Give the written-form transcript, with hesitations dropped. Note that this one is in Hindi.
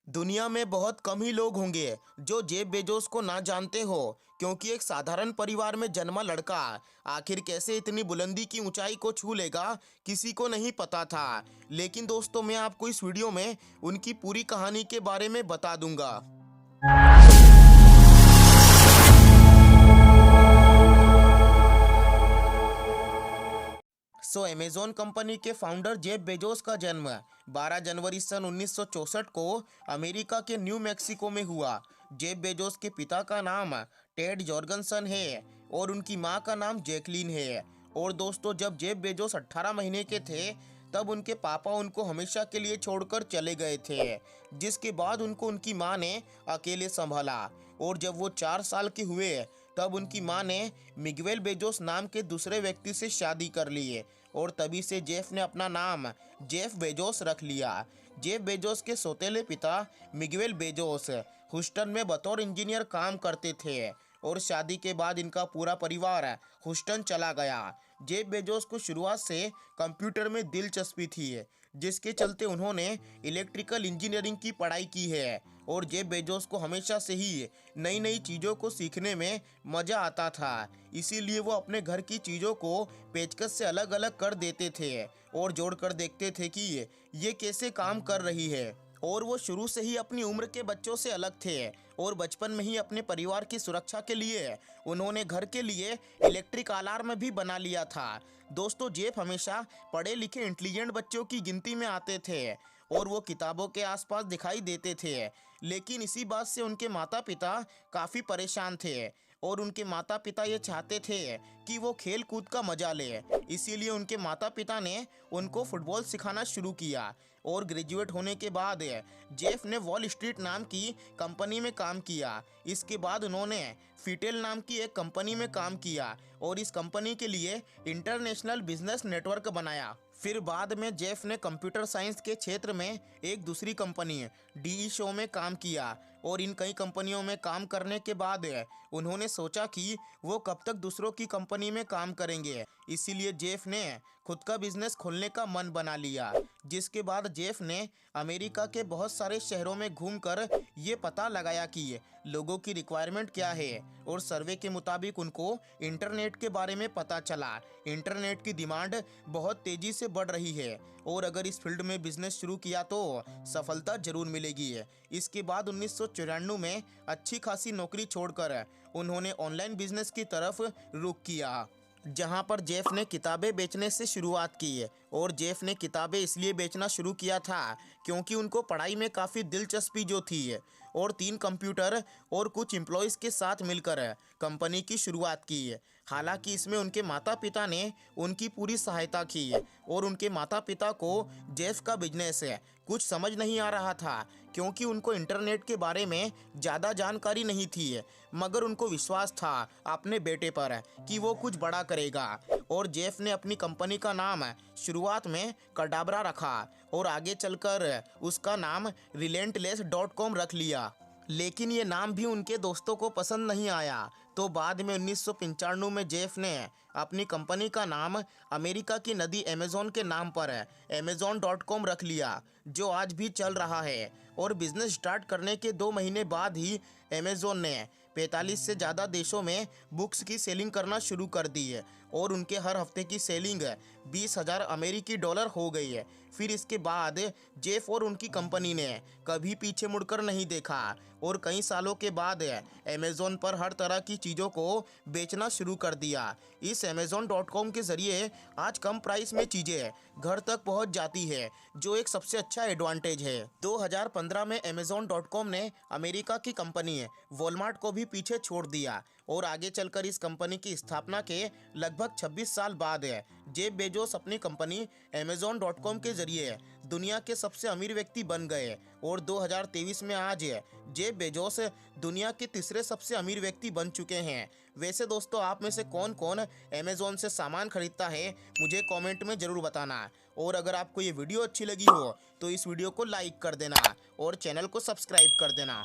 दुनिया में बहुत कम ही लोग होंगे जो जेफ बेजोस को ना जानते हो, क्योंकि एक साधारण परिवार में जन्मा लड़का आखिर कैसे इतनी बुलंदी की ऊंचाई को छू लेगा, किसी को नहीं पता था। लेकिन दोस्तों, मैं आपको इस वीडियो में उनकी पूरी कहानी के बारे में बता दूंगा। अमेज़न कंपनी के फाउंडर जेफ बेजोस का जन्म 12 जनवरी सन 1964 को अमेरिका के न्यू मैक्सिको में हुआ। जेफ बेजोस के पिता का नाम टेड जॉर्गनसन है और उनकी मां का नाम जैकलीन है। और दोस्तों, जब जेफ बेजोस 18 महीने के थे तब उनके पापा उनको हमेशा के लिए छोड़कर चले गए थे, जिसके बाद उनको उनकी मां ने अकेले संभाला। और जब वो 4 साल के हुए तब उनकी मां ने मिगुएल बेजोस नाम के दूसरे व्यक्ति से शादी कर ली और तभी से जेफ ने अपना नाम जेफ बेजोस रख लिया। जेफ बेजोस के सौतेले पिता मिगुएल बेजोस ह्यूस्टन में बतौर इंजीनियर काम करते थे और शादी के बाद इनका पूरा परिवार ह्यूस्टन चला गया। जेफ बेजोस को शुरुआत से कंप्यूटर में दिलचस्पी थी, जिसके चलते उन्होंने इलेक्ट्रिकल इंजीनियरिंग की पढ़ाई की है। और जेफ बेजोस को हमेशा से ही नई नई चीज़ों को सीखने में मज़ा आता था, इसीलिए वो अपने घर की चीज़ों को पेचकस से अलग अलग कर देते थे और जोड़कर देखते थे कि ये कैसे काम कर रही है। और वो शुरू से ही अपनी उम्र के बच्चों से अलग थे और बचपन में ही अपने परिवार की सुरक्षा के लिए उन्होंने घर के लिए इलेक्ट्रिक अलार्म भी बना लिया था। दोस्तों, जेफ हमेशा पढ़े लिखे इंटेलिजेंट बच्चों की गिनती में आते थे और वो किताबों के आसपास दिखाई देते थे। लेकिन इसी बात से उनके माता पिता काफ़ी परेशान थे और उनके माता पिता ये चाहते थे कि वो खेल कूद का मजा ले। इसीलिए उनके माता पिता ने उनको फुटबॉल सिखाना शुरू किया और ग्रेजुएट होने के बाद जेफ ने वॉल स्ट्रीट नाम की कंपनी में काम किया। इसके बाद उन्होंने फिटेल नाम की एक कंपनी में काम किया और इस कंपनी के लिए इंटरनेशनल बिजनेस नेटवर्क बनाया। फिर बाद में जेफ ने कंप्यूटर साइंस के क्षेत्र में एक दूसरी कंपनी डीई शो में काम किया और इन कई कंपनियों में काम करने के बाद उन्होंने सोचा कि वो कब तक दूसरों की कंपनी में काम करेंगे। इसीलिए जेफ ने खुद का बिजनेस खोलने का मन बना लिया, जिसके बाद जेफ ने अमेरिका के बहुत सारे शहरों में घूमकर ये पता लगाया कि लोगों की रिक्वायरमेंट क्या है और सर्वे के मुताबिक उनको इंटरनेट के बारे में पता चला। इंटरनेट की डिमांड बहुत तेज़ी से बढ़ रही है और अगर इस फील्ड में बिजनेस शुरू किया तो सफलता जरूर मिलेगी। इसके बाद 1994 में अच्छी खासी नौकरी छोड़कर उन्होंने ऑनलाइन बिजनेस की तरफ रुख किया, जहां पर जेफ ने किताबें बेचने से शुरुआत की। और जेफ ने किताबें इसलिए बेचना शुरू किया था क्योंकि उनको पढ़ाई में काफ़ी दिलचस्पी जो थी और 3 कंप्यूटर और कुछ एम्प्लॉयज़ के साथ मिलकर कंपनी की शुरुआत की। हालांकि इसमें उनके माता पिता ने उनकी पूरी सहायता की और उनके माता पिता को जेफ का बिजनेस कुछ समझ नहीं आ रहा था, क्योंकि उनको इंटरनेट के बारे में ज़्यादा जानकारी नहीं थी, मगर उनको विश्वास था अपने बेटे पर कि वो कुछ बड़ा करेगा। और जेफ ने अपनी कंपनी का नाम शुरुआत में कडाब्रा रखा और आगे चलकर उसका नाम relentless.com रख लिया। लेकिन ये नाम भी उनके दोस्तों को पसंद नहीं आया, तो बाद में 1995 में जेफ ने अपनी कंपनी का नाम अमेरिका की नदी अमेज़न के नाम पर amazon.com रख लिया, जो आज भी चल रहा है। और बिजनेस स्टार्ट करने के 2 महीने बाद ही अमेज़न ने 45 से ज़्यादा देशों में बुक्स की सेलिंग करना शुरू कर दी और उनके हर हफ्ते की सेलिंग 20,000 अमेरिकी डॉलर हो गई है। फिर इसके बाद जेफ और उनकी कंपनी ने कभी पीछे मुड़कर नहीं देखा और कई सालों के बाद अमेज़न पर हर तरह की चीज़ों को बेचना शुरू कर दिया। इस amazon.com के ज़रिए आज कम प्राइस में चीज़ें घर तक पहुंच जाती है, जो एक सबसे अच्छा एडवांटेज है। 2015 में amazon.com ने अमेरिका की कंपनी वॉलमार्ट को भी पीछे छोड़ दिया और आगे चलकर इस कंपनी की स्थापना के लगभग 26 साल बाद जेफ बेजोस अपनी कंपनी amazon.com के जरिए दुनिया के सबसे अमीर व्यक्ति बन गए और 2023 में आज जेफ बेजोस दुनिया के तीसरे सबसे अमीर व्यक्ति बन चुके हैं। वैसे दोस्तों, आप में से कौन कौन अमेज़न से सामान खरीदता है, मुझे कमेंट में ज़रूर बताना। और अगर आपको ये वीडियो अच्छी लगी हो तो इस वीडियो को लाइक कर देना और चैनल को सब्सक्राइब कर देना।